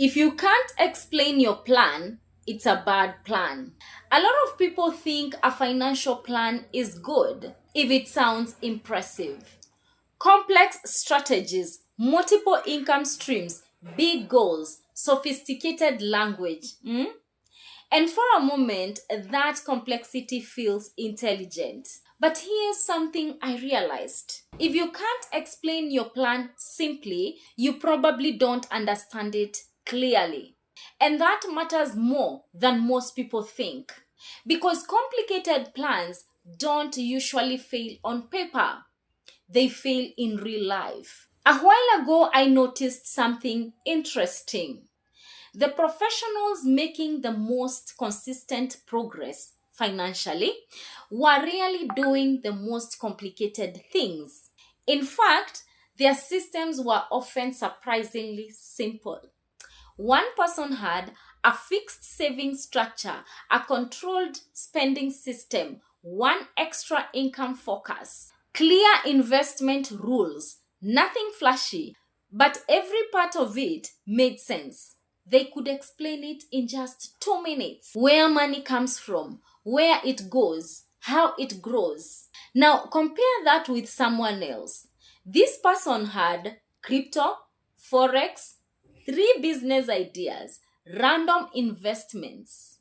If you can't explain your plan, it's a bad plan. A lot of people think a financial plan is good if it sounds impressive. Complex strategies, multiple income streams, big goals, sophisticated language. And for a moment, that complexity feels intelligent. But here's something I realized. If you can't explain your plan simply, you probably don't understand it clearly. And that matters more than most people think. Because complicated plans don't usually fail on paper, they fail in real life. A while ago, I noticed something interesting. The professionals making the most consistent progress financially were really doing the most complicated things. In fact, their systems were often surprisingly simple. One person had a fixed saving structure, a controlled spending system, one extra income focus, clear investment rules, nothing flashy, but every part of it made sense. They could explain it in just 2 minutes. Where money comes from, where it goes, how it grows. Now compare that with someone else. This person had crypto, forex, 3 business ideas, random investments,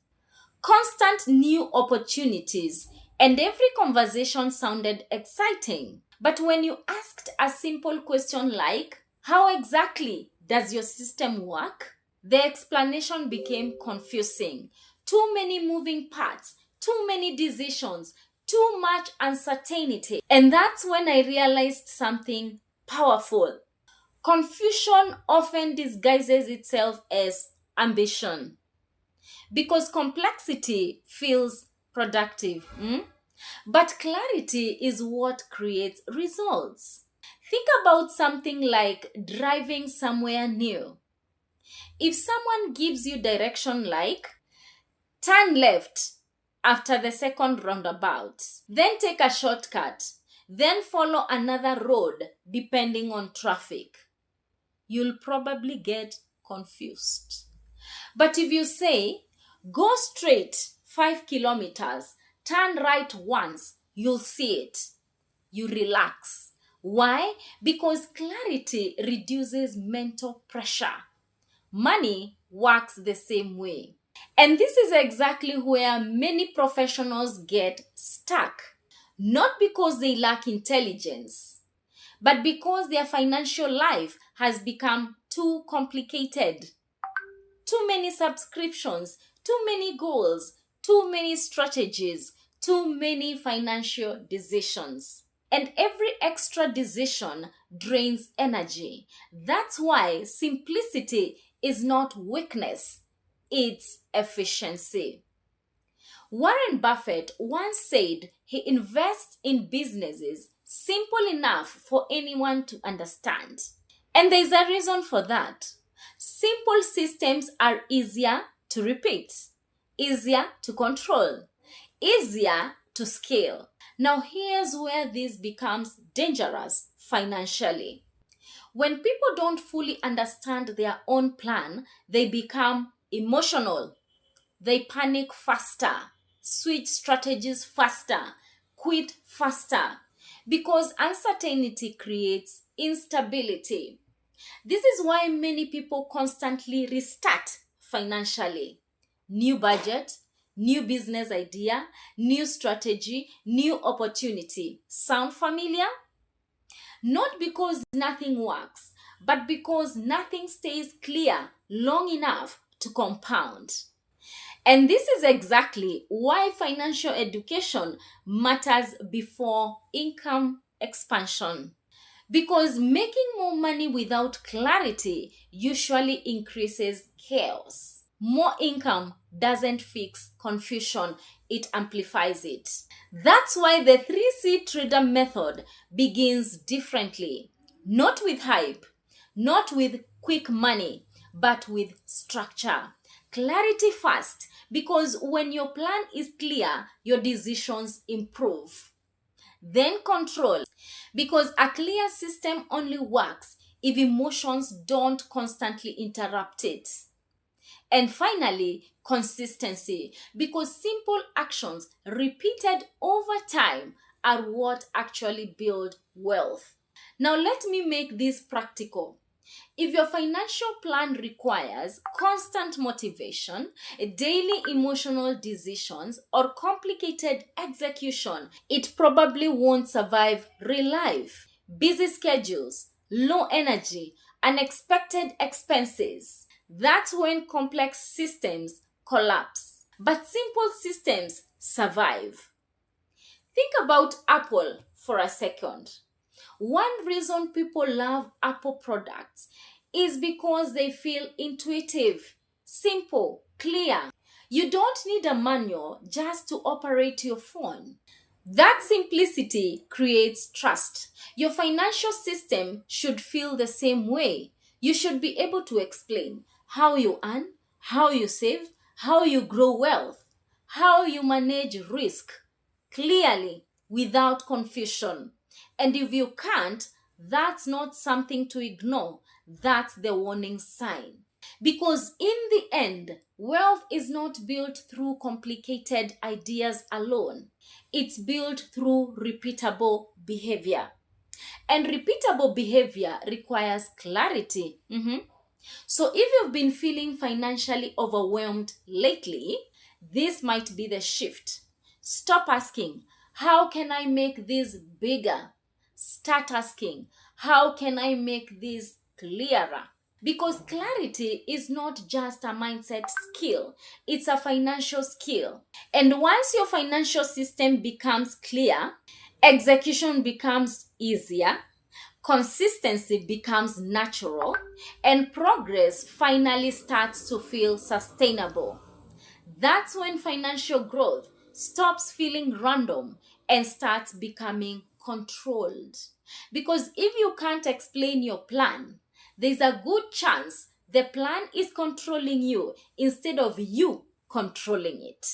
constant new opportunities, and every conversation sounded exciting. But when you asked a simple question like, how exactly does your system work? The explanation became confusing. Too many moving parts, too many decisions, too much uncertainty. And that's when I realized something powerful. Confusion often disguises itself as ambition because complexity feels productive. But clarity is what creates results. Think about something like driving somewhere new. If someone gives you direction like turn left after the second roundabout, then take a shortcut, then follow another road depending on traffic, you'll probably get confused. But if you say, go straight 5 kilometers, turn right once, you'll see it. You relax. Why? Because clarity reduces mental pressure. Money works the same way. And this is exactly where many professionals get stuck. Not because they lack intelligence, but because their financial life has become too complicated. Too many subscriptions, too many goals, too many strategies, too many financial decisions. And every extra decision drains energy. That's why simplicity is not weakness, it's efficiency. Warren Buffett once said he invests in businesses simple enough for anyone to understand. And there's a reason for that. Simple systems are easier to repeat, easier to control, easier to scale. Now, here's where this becomes dangerous financially. When people don't fully understand their own plan, they become emotional. They panic faster, switch strategies faster, quit faster, because uncertainty creates instability. This is why many people constantly restart financially. New budget, new business idea, new strategy, new opportunity. Sound familiar? Not because nothing works, but because nothing stays clear long enough to compound. And this is exactly why financial education matters before income expansion. Because making more money without clarity usually increases chaos. More income doesn't fix confusion, it amplifies it. That's why the 3C trader method begins differently. Not with hype, not with quick money, but with structure. Clarity first, because when your plan is clear, your decisions improve. Then control, because a clear system only works if emotions don't constantly interrupt it. And finally, consistency, because simple actions repeated over time are what actually build wealth. Now, let me make this practical. If your financial plan requires constant motivation, daily emotional decisions, or complicated execution, it probably won't survive real life. Busy schedules, low energy, unexpected expenses. That's when complex systems collapse. But simple systems survive. Think about Apple for a second. One reason people love Apple products is because they feel intuitive, simple, clear. You don't need a manual just to operate your phone. That simplicity creates trust. Your financial system should feel the same way. You should be able to explain how you earn, how you save, how you grow wealth, how you manage risk clearly without confusion. And if you can't, that's not something to ignore. That's the warning sign. Because in the end, wealth is not built through complicated ideas alone. It's built through repeatable behavior. And repeatable behavior requires clarity. So if you've been feeling financially overwhelmed lately, this might be the shift. Stop asking, how can I make this bigger? Start asking, how can I make this clearer? Because clarity is not just a mindset skill, it's a financial skill. And once your financial system becomes clear, execution becomes easier, consistency becomes natural, and progress finally starts to feel sustainable. That's when financial growth stops feeling random and starts becoming controlled. Because if you can't explain your plan, there's a good chance the plan is controlling you instead of you controlling it.